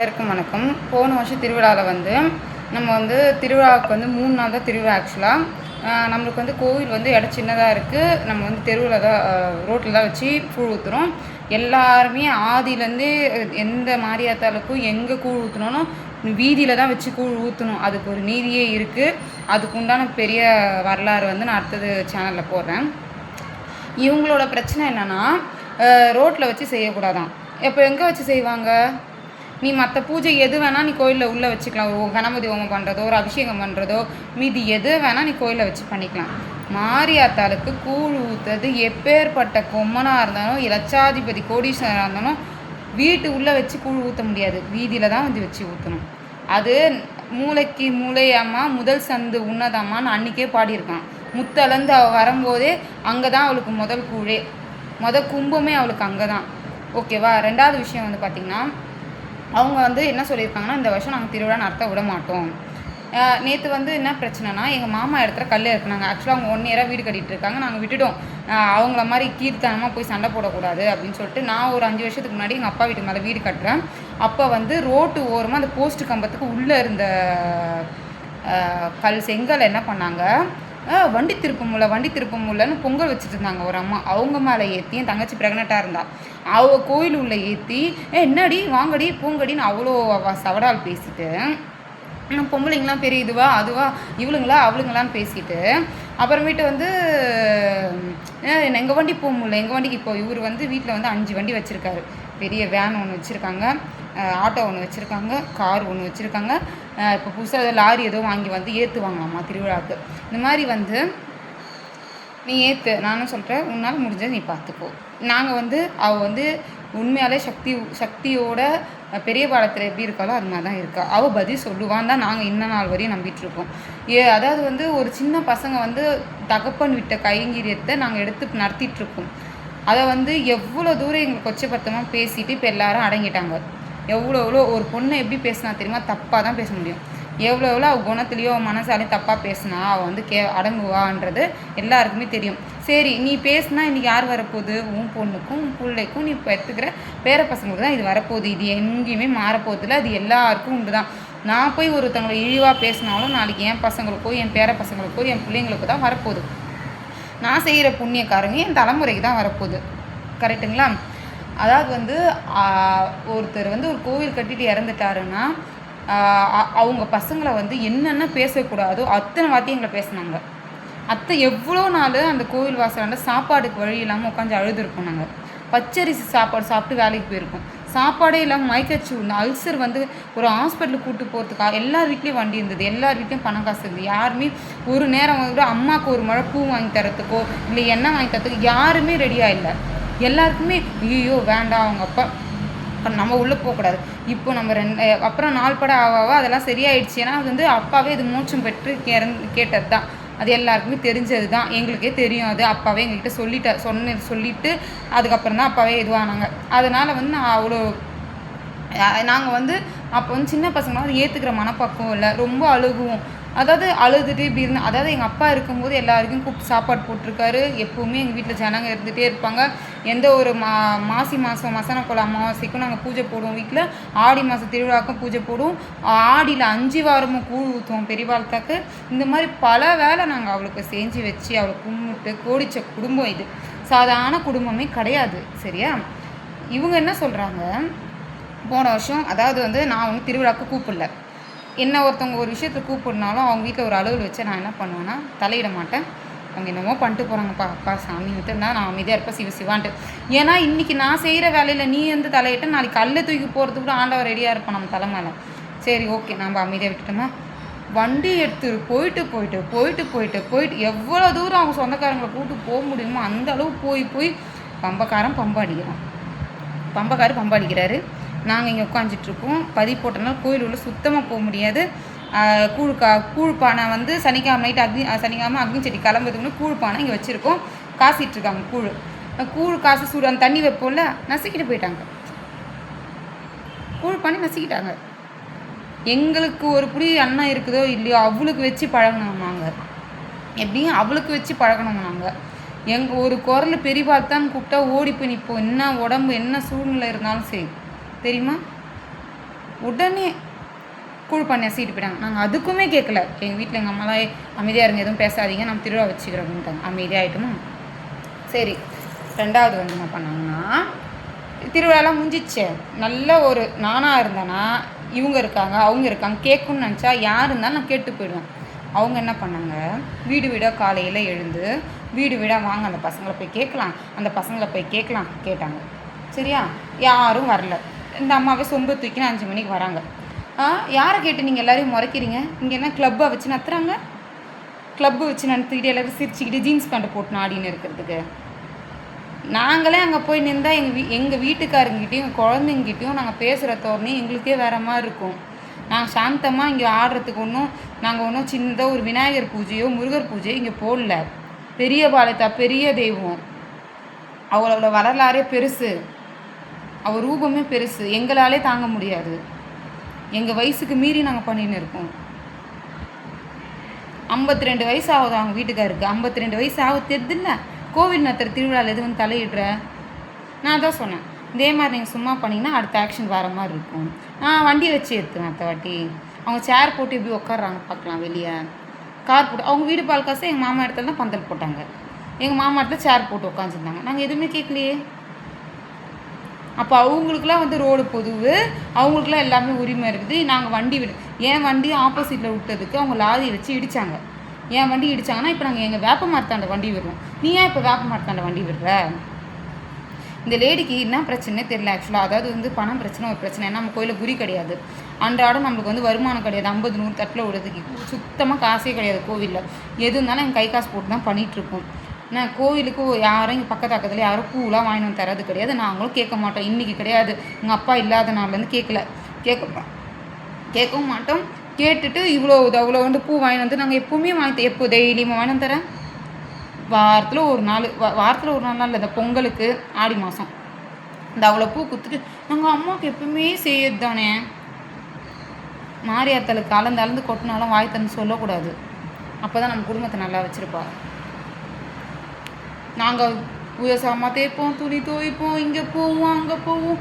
எல்லாருக்கும் வணக்கம். போன வருஷம் திருவிழாவில் நம்ம திருவிழாவுக்கு 3 நாள் தான் திருவிழா. ஆக்சுவலாக நம்மளுக்கு கோவில் இடம் சின்னதாக இருக்குது. நம்ம தெருவில் தான் ரோட்டில் தான் வச்சு கூழ் ஊற்றுறோம். எல்லாருமே ஆதியிலேருந்தே எந்த மாரியாத்தாளுக்கும் எங்கே கூழ் ஊற்றணும் வீதியில் தான் வச்சு கூழ் ஊற்றணும். அதுக்கு ஒரு நீதியே இருக்குது. அதுக்கு உண்டான பெரிய வரலாறு நான் அடுத்தது சேனலில் போடுறேன். இவங்களோட பிரச்சனை என்னென்னா, ரோட்டில் வச்சு செய்யக்கூடாதான். இப்போ எங்கே வச்சு செய்வாங்க? நீ மற்ற பூஜை எது வேணால் நீ கோயிலில் உள்ளே வச்சுக்கலாம். ஒரு கணபதி ஹோமம் பண்ணுறதோ, ஒரு அபிஷேகம் பண்ணுறதோ, மீதி எது வேணால் நீ கோயிலில் வச்சு பண்ணிக்கலாம். மாரியாத்தாளுக்கு கூழ் ஊற்றுறது எப்பேற்பட்ட கொம்மனாக இருந்தாலும், லட்சாதிபதி கோடீஸ்வரராக இருந்தாலும் வீட்டு உள்ளே வச்சு கூழ் ஊற்ற முடியாது. வீதியில் தான் வச்சு ஊற்றணும். அது மூளைக்கு மூளையம்மா முதல் சந்து உன்னதம்மான்னு அன்றைக்கே பாடியிருக்கான். முத்தளந்து அவள் வரும்போதே அங்கே தான் அவளுக்கு முதல் கூழே, கும்பமே அவளுக்கு அங்கே தான். ஓகேவா? ரெண்டாவது விஷயம் பார்த்திங்கன்னா, அவங்க என்ன சொல்லியிருக்காங்கன்னா, இந்த வருஷம் நாங்கள் திருவிழா நடத்த விட மாட்டோம். நேற்று என்ன பிரச்சனைனா, எங்கள் மாமா இடத்துல கல் இறக்குனாங்க. ஆக்சுவலாக அவங்க 1 இயராக வீடு கட்டிகிட்டு இருக்காங்க. நாங்கள் விட்டுட்டோம். அவங்கள மாதிரி கீர்த்தனமாக போய் சண்டை போடக்கூடாது அப்படின்னு சொல்லிட்டு, நான் ஒரு 5 வருஷத்துக்கு முன்னாடி எங்கள் அப்பா வீட்டு மேலே வீடு கட்டுறேன். அப்போ ரோட்டு ஓரமாக அந்த போஸ்ட் கம்பத்துக்கு உள்ளே இருந்த செங்கல் என்ன பண்ணாங்க, வண்டி திருப்பமுல்லன்னு பொங்கல் வச்சுட்டு இருந்தாங்க ஒரு அம்மா. அவங்க மேலே ஏற்றி என் தங்கச்சி ப்ரெக்னெண்ட்டாக இருந்தா. அவள் கோயில் உள்ள ஏற்றி என்னடி வாங்கடி போங்கடின்னு அவ்வளோ சவடால் பேசிட்டு, பொம்பளைங்களாம் பெரிய இதுவா அதுவா இவளுங்களா அவளுங்களான்னு பேசிட்டு, அப்புறமேட்டு எங்கள் வண்டி போக முடியல. எங்கள் வண்டிக்கு இப்போ இவர் வீட்டில் 5 வண்டி வச்சுருக்காரு. பெரிய வேன் ஒன்று வச்சுருக்காங்க, ஆட்டோ ஒன்று வச்சுருக்காங்க, கார் ஒன்று வச்சுருக்காங்க. இப்போ புதுசாக லாரி ஏதோ வாங்கி ஏற்றுவாங்களாம்மா திருவிழாவுக்கு. இந்த மாதிரி நீ ஏற்று, நானும் சொல்கிறேன், உன்னால் முடிஞ்சதை நீ பார்த்துக்கோ. நாங்கள் அவள் உண்மையாலே சக்தியோட பெரிய பாலத்தில் எப்படி இருக்காளோ அது மாதிரி தான் இருக்கா. அவள் பதில் சொல்லுவான் தான் நாங்கள் இன்ன நாள் வரையும் நம்பிட்டுருக்கோம். அதாவது ஒரு சின்ன பசங்க தகப்பன் விட்ட கைங்கரியத்தை நாங்கள் எடுத்து நடத்திட்டுருக்கோம். அதை எவ்வளோ தூரம் எங்களுக்கு கொச்சபத்தமாக பேசிட்டு இப்போ எல்லாரும் அடங்கிட்டாங்க. எவ்வளோ ஒரு பொண்ணை எப்படி பேசினா தெரியுமா? தப்பாக தான் பேச முடியும். எவ்வளோ அவள் குணத்துலேயோ மனசாலையும் தப்பாக பேசினா அவள் அடங்குவான்றது எல்லாருக்குமே தெரியும். சரி, நீ பேசினா இன்றைக்கி யார் வரப்போகுது? உன் பொண்ணுக்கும் உன் பிள்ளைக்கும் நீ இப்போ எடுத்துக்கிற பேர பசங்களுக்கு தான் இது வரப்போகுது. இது எங்கேயுமே மாறப்போகுதில்ல. அது எல்லாருக்கும் உண்டு தான். நான் போய் ஒருத்தவங்களை இழிவாக பேசினாலும் நாளைக்கு என் பசங்களுக்கோ என் பேர பசங்களுக்கோ என் பிள்ளைங்களுக்கோ தான் வரப்போகுது. நான் செய்கிற புண்ணியக்காரங்க என் தலைமுறைக்கு தான் வரப்போகுது. கரெக்டுங்களா? அதாவது ஒருத்தர் ஒரு கோவில் கட்டிட்டு இறந்துட்டாருன்னா, அவங்க பசங்களை என்னென்ன பேசக்கூடாதோ அத்தனை வார்த்தைங்களை பேசினாங்க. எவ்வளோ நாள் அந்த கோவில் வாசலாண்ட சாப்பாடுக்கு வழி இல்லாமல் உட்காந்து அழுதுருப்போம். நாங்கள் பச்சரிசி சாப்பாடு சாப்பிட்டு வேலைக்கு போயிருக்கோம். சாப்பாடே இல்லாமல் மயக்கச்சு விழுந்து அல்சர் ஒரு ஹாஸ்பிட்டலுக்கு கூப்பிட்டு போகிறதுக்காக எல்லார் வீட்லேயும் வண்டி இருந்தது, எல்லார் வீட்லேயும் பணம் காசு இருந்தது. யாருமே ஒரு நேரம் அம்மாவுக்கு ஒரு மழை பூ வாங்கி தரத்துக்கோ இல்லை எண்ணெய் வாங்கி தரத்துக்கோ யாருமே ரெடியாக இல்லை. எல்லாருக்குமே ஐயோ வேண்டாம், அவங்க அப்பா நம்ம உள்ளே போகக்கூடாது. இப்போ நம்ம அப்புறம் நாள் பட ஆவாவோ அதெல்லாம் சரியாயிடுச்சு. ஏன்னா அப்பாவே இது மோட்சம் பெற்று கேட்டது தான். அது எல்லாருக்குமே தெரிஞ்சது தான். எங்களுக்கே தெரியும். அது அப்பாவே எங்கள்கிட்ட சொல்லிவிட்டு அதுக்கப்புறம் தான் அப்பாவே இதுவானாங்க. அதனால் நான் அவ்வளோ நாங்கள் அப்போ சின்ன பசங்களாம் அதை ஏற்றுக்கிற மனப்பக்குவம் இல்லை. ரொம்ப அழுகுவோம். அதாவது அழுதுட்டு இப்படி இருந்தால், அதாவது எங்கள் அப்பா இருக்கும்போது எல்லாருக்கும் கூப்பிட்டு சாப்பாடு போட்டிருக்காரு. எப்போவுமே எங்கள் வீட்டில் ஜனங்க இருந்துகிட்டே இருப்பாங்க. எந்த ஒரு மாசி மாதம் மசனக்கோள அமாவாசைக்கும் நாங்கள் பூஜை போடுவோம். வீட்டில் ஆடி மாதம் திருவிழாக்கும் பூஜை போடுவோம். ஆடியில் 5 வாரமும் கூழ் ஊற்றுவோம் பெரியவாழ்த்தாக்கு. இந்த மாதிரி பல வேலை நாங்கள் அவளுக்கு செஞ்சு வச்சு அவளை கும்பிட்டு கோடிச்ச குடும்பம். இது சாதாரண குடும்பமே கிடையாது. சரியா? இவங்க என்ன சொல்கிறாங்க, போன வருஷம் அதாவது நான் திருவிழாவுக்கு கூப்பிடல. என்ன ஒருத்தவங்க ஒரு விஷயத்தை கூப்பிட்னாலும் அவங்க வீட்டில் ஒரு அலுவல் வச்சு நான் என்ன பண்ணுவேன்னா தலையிட மாட்டேன். அவங்க என்னமோ பண்ணிட்டு போகிறாங்கப்பா, அப்பா சாமி இருந்தால் நான் அமைதியாக இருப்பேன் சிவான்ட்டு. ஏன்னா இன்றைக்கி நான் செய்கிற வேலையில் நீ தலையிட்ட நாளைக்கு கல்லை தூக்கி போகிறதுக்கு கூட ஆண்டவர் ரெடியாக இருப்போம் நம்ம தலை மேலே. சரி, ஓகே, நம்ம அமைதியாக விட்டுட்டோமா? வண்டி எடுத்து போயிட்டு எவ்வளோ தூரம் அவங்க சொந்தக்காரங்களை கூப்பிட்டு போக முடியுமோ அந்த அளவு போய் பம்பக்காரன் பம்பு அடிக்கிறாரு. நாங்கள் இங்கே உட்காந்துட்ருக்கோம். போட்டனால கோயில் உள்ள சுத்தமாக போக முடியாது. கூழ்பானை சனிக்கிழமை நைட்டு சனிக்கிழமை அக்னி செடி கிளம்புறதுக்கு கூழ்பானை இங்கே வச்சுருக்கோம். காசிட்ருக்காங்க. கூழ் காசு சூடு அந்த தண்ணி வைப்போம்ல, நசுக்கிட்டு போயிட்டாங்க. கூழ்பானை நசுக்கிட்டாங்க. எங்களுக்கு ஒரு புடி அண்ணன் இருக்குதோ இல்லையோ அவளுக்கு வச்சு பழகணும். நாங்கள் எப்படியும் அவளுக்கு வச்சு பழகணும். நாங்கள் ஒரு குரல் பெரியவாழ்த்தான்னு கூப்பிட்டா ஓடி போய் நிற்போம். என்ன உடம்பு என்ன சூழ்நிலை இருந்தாலும் சரி. தெரியுமா? உடனே கூழ் பண்ணி சீட்டு போயிட்டாங்க. நாங்கள் அதுக்குமே கேட்கல. எங்கள் வீட்டில் எங்கள் அம்மாலாம் அமைதியாக இருங்க, எதுவும் பேசாதீங்க, நம்ம திருவிழா வச்சுக்கிறோம் அப்படின்ட்டாங்க. அமைதியாகிட்டுமா. சரி, 2வது வந்து என்ன பண்ணாங்கன்னா, திருவிழாலாம் முடிஞ்சிச்சு. நல்ல ஒரு நானாக இருந்தேன்னா இவங்க இருக்காங்க அவங்க இருக்காங்க கேட்கணும்னு நினச்சா யார் இருந்தாலும் நான் கேட்டு போயிடுவேன். அவங்க என்ன பண்ணாங்க, வீடு வீடாக காலையில் எழுந்து வீடு வீடாக வாங்க அந்த பசங்களை போய் கேட்கலாம், அந்த பசங்களை போய் கேட்கலாம் கேட்டாங்க. சரியா? யாரும் வரல. இந்த அம்மாவே சொம்பு தூக்கின்னு 5 மணிக்கு வராங்க. யாரை கேட்டு நீங்கள் எல்லோரையும் முறைக்கிறீங்க? இங்கே என்ன கிளப்பை வச்சு நடத்துகிறாங்க? கிளப்பு வச்சு நடத்திக்கிட்டு எல்லோரும் சிரிச்சுக்கிட்டு ஜீன்ஸ் பேண்ட்டை போட்டு ஆடின்னு இருக்கிறதுக்கு. நாங்களே அங்கே போய் நின்றால் எங்கள் வீட்டுக்காரங்கிட்டையும் எங்கள் குழந்தைங்கிட்டையும் நாங்கள் பேசுகிற தோரணை எங்களுக்கே வேறு மாதிரி இருக்கும். நாங்கள் சாந்தமாக இங்கே ஆடுறதுக்கு நாங்கள் ஒன்றும் சின்னதாக ஒரு விநாயகர் பூஜையோ முருகர் பூஜையோ இங்கே போடல. பெரிய பாளையத்தா பெரிய தெய்வம், அவளோட வரலாறே பெருசு, அவள் ரூபமே பெருசு, எங்களாலே தாங்க முடியாது. எங்கள் வயசுக்கு மீறி நாங்கள் பண்ணின்னு இருக்கோம். 52 வயசு ஆகுது அவங்க வீட்டுக்காருக்கு. 52 வயசு ஆகுது தெரியுதுல்ல. கோவிட் நடத்துகிற திருவிழாவில் எது வந்து தலையிடுற? நான் தான் சொன்னேன், இதே மாதிரி நீங்கள் சும்மா பண்ணிங்கன்னா அடுத்த ஆக்ஷன் வர மாதிரி இருக்கும். வண்டியை வச்சு எடுத்துவேன் அடுத்த வாட்டி. அவங்க சேர் போட்டு எப்படி உட்காடுறாங்க பார்க்கலாம். வெளியே கார் போட்டு அவங்க வீடு பால் காசு எங்கள் மாமா இடத்துல தான் பந்தல் போட்டாங்க. எங்கள் மாமா இடத்துல சேர் போட்டு உட்காந்துருந்தாங்க. நாங்கள் எதுவுமே கேட்கலையே. அப்போ அவங்களுக்குலாம் வந்து ரோடு பொதுவு, அவங்களுக்குலாம் எல்லாமே உரிமை இருக்குது. நாங்கள் வண்டி என் வண்டி ஆப்போசிட்டில் விட்டதுக்கு அவங்க லாரி வச்சு இடித்தாங்க. என் வண்டி இடித்தாங்கன்னா இப்போ நாங்கள் எங்கள் வேப்ப மரத்தாண்ட வண்டி விடுறோம். நீ ஏன் இப்போ வேப்ப மரத்தாண்ட வண்டி விடுற? இந்த லேடிக்கு என்ன பிரச்சனையே தெரியல. ஆக்சுவலாக அதாவது வந்து பணம் பிரச்சனை ஒரு பிரச்சனை. ஏன்னா நம்ம கோயிலில் குறி கிடையாது, அன்றாடம் நம்மளுக்கு வந்து வருமானம் கிடையாது. 50 100 தட்டில் விடுறதுக்கு சுத்தமாக காசே கிடையாது கோவிலில். எது இருந்தாலும் எங்கள் கை காசு போட்டு தான் பண்ணிகிட்ருக்கோம். நான் கோவிலுக்கு யாரும் இங்கே பக்கத்தில் யாரும் பூலாம் வாங்கிட்டு வந்து தரது கிடையாது. நாங்களும் கேட்க மாட்டோம். இன்றைக்கி கிடையாது, எங்கள் அப்பா இல்லாத நாள்லேருந்து கேட்கவும் மாட்டோம். கேட்டுட்டு அவ்வளோ வந்து பூ வாங்கிட்டு வந்து நாங்கள் எப்போவுமே எப்போ டெய்லியுமே வாங்கிட்டு தரேன். வாரத்தில் ஒரு நாள் இல்லை, இந்த பொங்கலுக்கு ஆடி மாதம் இந்த அவ்வளோ பூ குத்துட்டு நாங்கள் அம்மாவுக்கு எப்பவுமே செய்யறது தானே. மாரியாத்தலுக்கு அளந்து கொட்டினாலும் வாய் தந்து சொல்லக்கூடாது. அப்போ தான் நம்ம குடும்பத்தை நல்லா வச்சுருப்பா. நாங்கள் சாமான் தேய்ப்போம், துணி துவைப்போம், இங்கே போவோம் அங்கே போவோம்.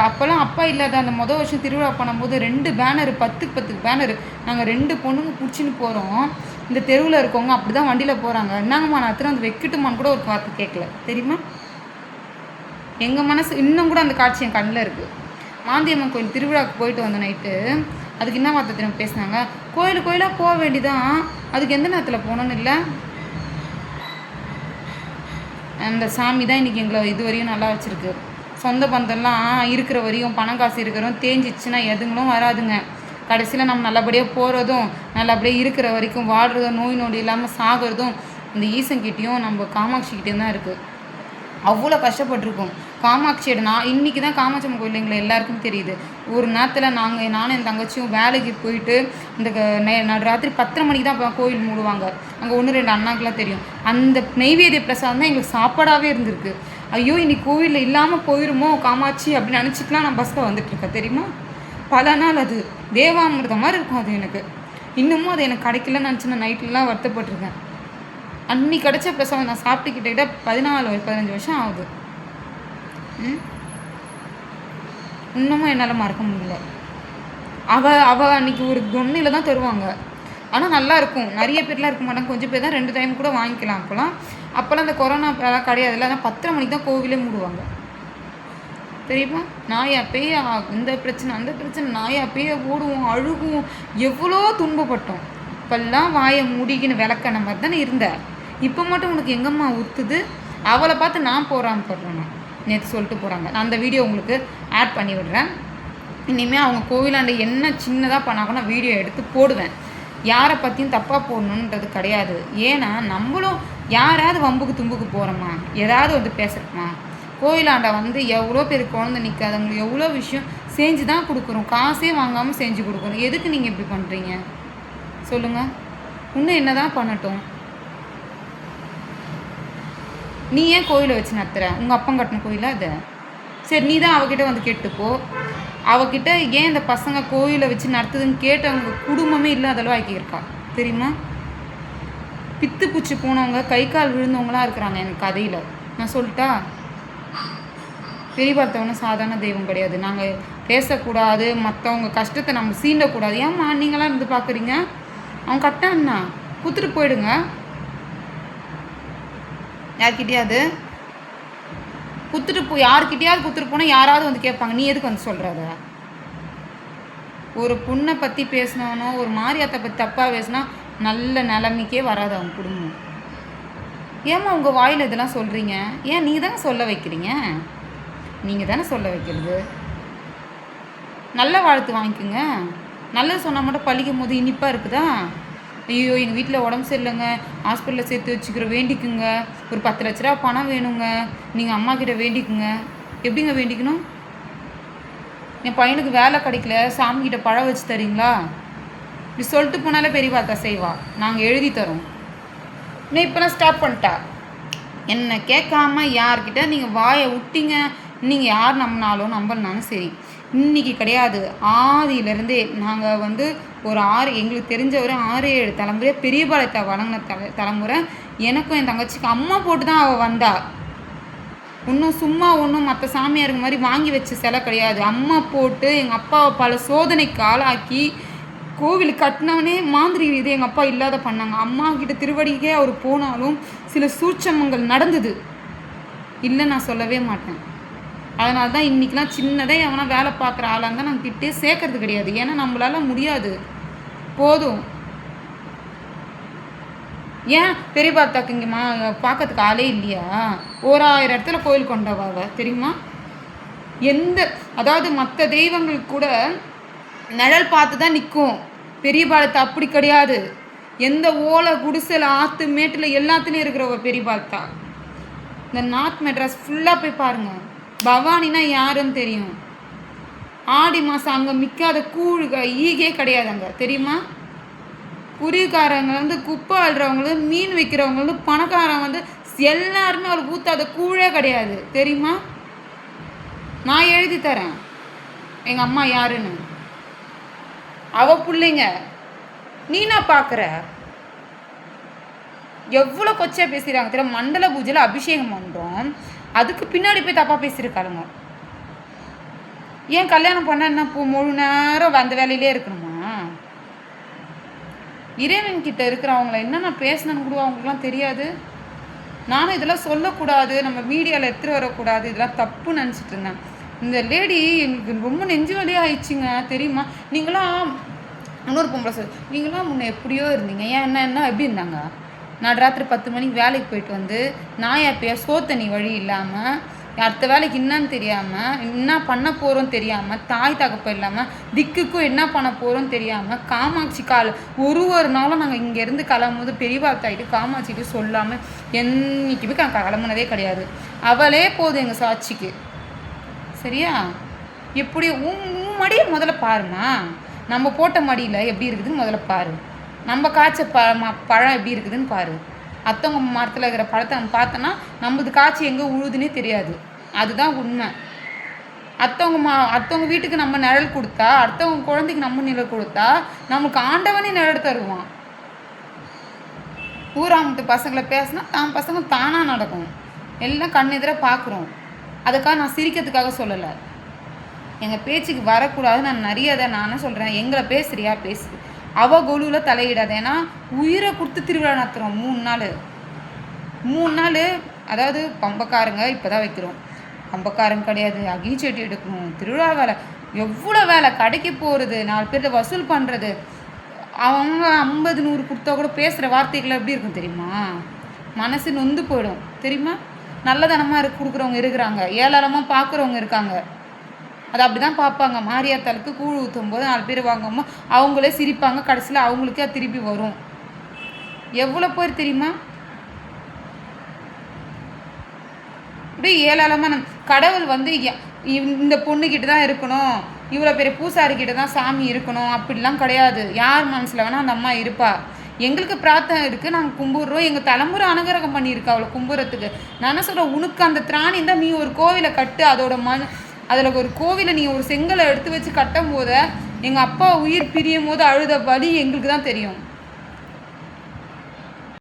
அப்போல்லாம் அப்பா இல்லாத அந்த வருஷம் திருவிழா பண்ணும்போது 2 பேனரு 10 பேனரு நாங்கள் 2 பொண்ணுங்க பிடிச்சின்னு போகிறோம். இந்த தெருவில் இருக்கவங்க அப்படி தான் வண்டியில் போகிறாங்க. என்னங்கம்மா நான் அத்தனை வந்து வைக்கட்டுமான்னு கூட ஒரு வார்த்தை கேட்கல தெரியுமா. எங்கள் மனசு இன்னும் கூட அந்த காட்சி என் கண்ணில் இருக்குது. மாந்தியம்மன் கோயில் திருவிழாவுக்கு போயிட்டு வந்த நைட்டு அதுக்கு என்ன வார்த்தை திரும்ப பேசினாங்க, கோயிலாக போக வேண்டிதான், அதுக்கு எந்த நேரத்தில் போகணுன்னு இல்லை. அந்த சாமி தான் இன்றைக்கி எங்களை இது வரையும் நல்லா வச்சுருக்கு. சொந்த பந்தம்லாம் இருக்கிற வரையும் பணம் காசு இருக்கிறதும் தேஞ்சிச்சுன்னா எதுங்களும் வராதுங்க. கடைசியில் நம்ம நல்லபடியாக போகிறதும் நல்லபடியாக இருக்கிற வரைக்கும் வாழ்கிறதும் நோய் நொடி இல்லாமல் சாகிறதும் இந்த ஈசன்கிட்டையும் நம்ம காமாட்சிக்கிட்டேயும் தான் இருக்குது. அவ்வளோ கஷ்டப்பட்டுருக்கோம். காமாட்சியோட இன்றைக்கி தான் காமாட்சி அம்மன் கோயில் எங்களை எல்லாருக்கும் தெரியுது. ஒரு நேரத்தில் நானும் என் தங்கச்சியும் வேலைக்கு போயிட்டு இந்த ராத்திரி 10 மணிக்கு தான் கோயில் மூடுவாங்க. அங்கே 1 2 அண்ணாக்கெலாம் தெரியும். அந்த நெய்வேத்திய பிரசாதம் தான் எங்களுக்கு சாப்பாடாகவே இருந்திருக்கு. ஐயோ இன்னைக்கு கோவிலில் இல்லாமல் போயிடுமோ காமாட்சி அப்படின்னு நினச்சிக்கலாம் நான் பஸ்ஸில் வந்துட்டுருக்கேன் தெரியுமா. பல நாள் அது தேவாமிர்தம் மாதிரி இருக்கும். அது எனக்கு இன்னமும் அது எனக்கு கிடைக்கலன்னு நினச்சி நான் நைட்லலாம் வருத்தப்பட்டிருக்கேன். அன்னைக்கு கிடச்ச பிரசாதம் நான் சாப்பிட்டுக்கிட்ட 14-15 வருஷம் ஆகுது. இன்னமும் என்னால் மறக்க முடியல. அவள் அன்றைக்கி ஒரு தொன்னையில் தான் தருவாங்க. ஆனால் நல்லாயிருக்கும். நிறைய பேர்லாம் இருக்க மாட்டாங்க, கொஞ்சம் பேர் தான் 2 டைம் கூட வாங்கிக்கலாம். அப்போல்லாம் அந்த கொரோனா கிடையாதுல்ல. அதான் 10 மணிக்கு தான் கோவிலே மூடுவாங்க தெரியுமா. நாயா பேயா இந்த பிரச்சனை அந்த பிரச்சனை, நாயா பேய ஓடுவோம், அழுகுவோம், எவ்வளோ துன்பப்பட்டோம். இப்போல்லாம் வாயை மூடிக்கின்னு விளக்கண மாதிரி தானே இருந்த. இப்போ மட்டும் உனக்கு எங்கம்மா ஊற்றுது. அவளை பார்த்து நான் போடுறேன். நேற்று சொல்லிட்டு போகிறாங்க. நான் அந்த வீடியோ உங்களுக்கு ஆட் பண்ணி விடுறேன். இனிமேல் அவங்க கோவிலாண்ட என்ன சின்னதாக பண்ணாங்கன்னா வீடியோ எடுத்து போடுவேன். யாரை பற்றியும் தப்பாக போடணுன்றது கிடையாது. ஏன்னா நம்மளும் யாராவது வம்புக்கு தும்புக்கு போகிறோமா, ஏதாவது வந்து பேசுகிறோமா. கோயிலாண்டை வந்து எவ்வளோ பேர் குழந்தை நிற்காதவங்களுக்கு எவ்வளோ விஷயம் செஞ்சு தான் கொடுக்குறோம். காசே வாங்காமல் செஞ்சு கொடுக்குறோம். எதுக்கு நீங்கள் இப்படி பண்ணுறீங்க சொல்லுங்கள். இன்னும் என்ன தான் பண்ணட்டும். நீ ஏன் கோயிலை வச்சு நடத்துகிற? உங்கள் அப்பா கட்டின கோயிலாக அது? சரி, நீ தான் அவகிட்ட வந்து கேட்டுப்போ. அவகிட்ட ஏன் இந்த பசங்க கோயிலை வச்சு நடத்துதுன்னு கேட்டவங்க குடும்பமே இல்லாத அளவு ஆக்கியிருக்கா தெரியுமா. பித்து பூச்சி போனவங்க கை கால் விழுந்தவங்களாம் இருக்கிறாங்க எனக்கு கதையில். நான் சொல்லிட்டா, பெரிய பார்த்தவனும் சாதாரண தெய்வம் கிடையாது. நாங்கள் பேசக்கூடாது, மற்றவங்க கஷ்டத்தை நம்ம சீண்டக்கூடாது. ஏம்மா நீங்களாம் இருந்து பார்க்குறீங்க? அவன் கட்டான்னா குத்துட்டு போயிடுங்க. யார்கிட்டயாவது யார்கிட்டயாவது குத்துட்டு போனால் யாராவது வந்து கேட்பாங்க, நீ எதுக்கு வந்து சொல்கிறத? ஒரு பொண்ணை பற்றி பேசினவனோ ஒரு மாரியாத்தை பற்றி தப்பாக பேசினா நல்ல நிலைமைக்கே வராது அவங்க குடும்பம். ஏம்மா உங்கள் வாயில் இதெல்லாம் சொல்கிறீங்க? ஏன் நீங்கள் தானே சொல்ல வைக்கிறீங்க? நீங்கள் தானே சொல்ல வைக்கிறது. நல்ல வாழ்த்து வாங்கிக்கோங்க. நல்லது சொன்னால் மட்டும் பழிக்கும் போது இனிப்பாக இருக்குதா? ஐயோ எங்கள் வீட்டில் உடம்பு சரியில்லைங்க, ஹாஸ்பிட்டலில் சேர்த்து வச்சுக்கிற வேண்டிக்குங்க, ஒரு 10 லட்ச ரூபா பணம் வேணுங்க, நீங்கள் அம்மா கிட்ட வேண்டிக்குங்க. எப்படிங்க வேண்டிக்கணும்? என் பையனுக்கு வேலை கிடைக்கல, சாமிக்கிட்ட பழம் வச்சு தரீங்களா? இப்படி சொல்லிட்டு போனாலே பெரிய பார்த்தா செய்வா, நாங்கள் எழுதி தரோம். இன்னும் இப்போலாம் ஸ்டாப் பண்ணிட்டா. என்னை கேட்காம யார்கிட்ட நீங்கள் வாயை விட்டீங்க, நீங்கள் யார் நம்பினாலும் நம்பலனாலும் சரி, இன்றைக்கி கிடையாது, ஆதியிலேருந்தே நாங்கள் வந்து ஒரு எங்களுக்கு தெரிஞ்ச ஒரு 6-7 தலைமுறை பெரியபாளையத்தை வணங்கின தலைமுறை. எனக்கும் என் தங்கச்சிக்கு அம்மா போட்டு தான் அவள் வந்தா. இன்னும் சும்மா ஒன்றும் மற்ற சாமியாருக்கு மாதிரி வாங்கி வச்ச சிலை கிடையாது. அம்மா போட்டு எங்கள் அப்பாவை பல சோதனைக்கு ஆளாக்கி கோவில் கட்டினவனே மாந்திரி இது எங்கள் அப்பா இல்லாத பண்ணாங்க. அம்மா கிட்ட திருவடிக்கே அவர் போனாலும் சில சூட்சமங்கள் நடந்தது இல்லை, நான் சொல்லவே மாட்டேன். அதனால தான் இன்றைக்கெலாம் சின்னதாக எவனா வேலை பார்க்குற ஆளாக இருந்தால் நாங்கள் கிட்டே சேர்க்கறது கிடையாது. ஏன்னா நம்மளால முடியாது, போதும். ஏன் பெரிய பார்த்தாக்கு இங்கேம்மா பார்க்கறதுக்கு ஆளே இல்லையா? 1000 இடத்துல கோயில் கொண்டவாவ தெரியுமா? அதாவது மற்ற தெய்வங்களுக்கு கூட நிழல் பார்த்து தான் நிற்கும். பெரிய பாலத்தை அப்படி கிடையாது. எந்த ஓலை குடிசையில் ஆற்று மேட்டில் எல்லாத்துலேயும் இருக்கிறவ பெரிய பாலத்தா. இந்த நார்த் மெட்ராஸ் ஃபுல்லாக போய் பாருங்கள். பவானினா யாருன்னு தெரியும். ஆடி மாதம் அங்கே மிக்காத கூழுக ஈகே கிடையாது அங்கே, தெரியுமா? புரிகாரங்க குப்பை அழுறவங்க, மீன் விற்கிறவங்க, பணக்காரங்க எல்லாருமே அவளுக்கு ஊற்றாத கூழே கிடையாது, தெரியுமா? நான் எழுதி தரேன் எங்கள் அம்மா யாருன்னு. அவ பிள்ளைங்க நீ நான் பார்க்குற எவ்வளோ கொச்சையாக பேசுகிறாங்க தெரியும். மண்டல பூஜையில் அபிஷேகம் பண்ணுறோம், அதுக்கு பின்னாடி போய் தப்பாக பேசியிருக்காளுங்க. ஏன் கல்யாணம் பண்ண என்ன முழு நேரம் அந்த வேலையிலே இருக்கணுமா? இறைவன்கிட்ட இருக்கிறவங்கள என்னென்ன பேசணுன்னு கூட அவங்களுக்குலாம் தெரியாது. நானும் இதெல்லாம் சொல்லக்கூடாது, நம்ம மீடியாவில் எடுத்துகிட்டு வரக்கூடாது, இதெல்லாம் தப்பு நினச்சிட்டு இருந்தேன். இந்த லேடி எங்களுக்கு ரொம்ப நெஞ்சு வலியாக ஆயிடுச்சுங்க, தெரியுமா? நீங்களாம் இன்னொரு பொம்பளை சொல், நீங்களாம் முன்னே எப்படியோ இருந்தீங்க, ஏன் என்ன எப்படி இருந்தாங்க? நான் ராத்திரி 10 மணிக்கு வேலைக்கு போயிட்டு வந்து நாயாப்பையா சோத்தண்ணி வழி இல்லாமல், அடுத்த வேலைக்கு என்னன்னு தெரியாமல், என்ன பண்ண போகிறோன்னு தெரியாமல், தாய் தகப்பம் இல்லாமல், திக்குக்கும் என்ன பண்ண போகிறோன்னு தெரியாமல், காமாட்சி ஒரு நாளும் நாங்கள் இங்கேருந்து கிளம்பும்போது பெரியவாத்தாயிட்டு காமாட்சிட்டு சொல்லாமல் என்றைக்குமே கிளம்புனதே கிடையாது. அவளே போதும் எங்கள் சாட்சிக்கு, சரியா? எப்படி உன் மடியை முதல்ல பாருமா, நம்ம போட்ட மடியில் எப்படி இருக்குதுன்னு முதல்ல பாரு. நம்ம காய்ச்ச பழம் எப்படி இருக்குதுன்னு பாரு. அடுத்தவங்க மரத்தில் இருக்கிற பழத்தை நம்ம பார்த்தோன்னா நம்மளுக்கு காய்ச்சி எங்கே உழுதுன்னே தெரியாது. அதுதான் உண்மை. அடுத்தவங்க வீட்டுக்கு நம்ம நிழல் கொடுத்தா, அடுத்தவங்க குழந்தைக்கு நம்ம நிழல் கொடுத்தா, நம்மளுக்கு ஆண்டவனே நிழல் தருவான். ஊராமட்டு பசங்களை பேசினா தான் பசங்க தானாக நடக்கும். எல்லாம் கண்ணெதிர பார்க்குறோம். அதுக்காக நான் சிரிக்கிறதுக்காக சொல்லலை, எங்கள் பேச்சுக்கு வரக்கூடாது. நான் நிறைய நானே சொல்கிறேன், எங்களை பேசுறியா பேசு, அவள் கொலுவில் தலையிடாது. ஏன்னா உயிரை கொடுத்து திருவிழா நடத்துகிறோம் 3 நாள். அதாவது பம்பக்காரங்க இப்போ தான் வைக்கிறோம், பம்பக்காரங்க கிடையாது. அகிச்செட்டி எடுக்கணும், திருவிழா வேலை, எவ்வளோ வேலை, கடைக்கு போகிறது, 4 பேர்கிட்ட வசூல் பண்ணுறது. அவங்க 50-100 கொடுத்தா கூட பேசுகிற வார்த்தைகள் எப்படி இருக்கும் தெரியுமா? மனசு நொந்து போயிடும், தெரியுமா? நல்லதனமாக கொடுக்குறவங்க இருக்கிறாங்க, ஏளனமாக பார்க்குறவங்க இருக்காங்க. அது அப்படி தான் பார்ப்பாங்க. மாரியாத்தாளுக்கு கூழ் ஊற்றும் போது 4 பேர் வாங்காமல் அவங்களே சிரிப்பாங்க, கடைசியில் அவங்களுக்கே அது திருப்பி வரும். எவ்வளோ பேர் தெரியுமா? அப்படியே ஏழாலமாக கடவுள் இந்த பொண்ணுக்கிட்ட தான் இருக்கணும், இவ்வளோ பெரிய பூசாரிக்கிட்ட தான் சாமி இருக்கணும் அப்படிலாம் கிடையாது. யார் மனசில் வேணால் அந்த அம்மா இருப்பா. எங்களுக்கு பிரார்த்தனை இருக்குது, நாங்கள் கும்பிட்றோம், எங்கள் தலைமுறை அனுகிரகம் பண்ணியிருக்கா அவளை கும்பிட்றதுக்கு. நான் என்ன சொல்கிறேன், உனக்கு அந்த திராணி இருந்தால் நீ ஒரு கோவிலை கட்டு, அதில் ஒரு கோவிலை நீ ஒரு செங்கலை எடுத்து வச்சு கட்டும் போது எங்கள் அப்பா உயிர் பிரியும் போது அழுத வலி எங்களுக்கு தான் தெரியும்.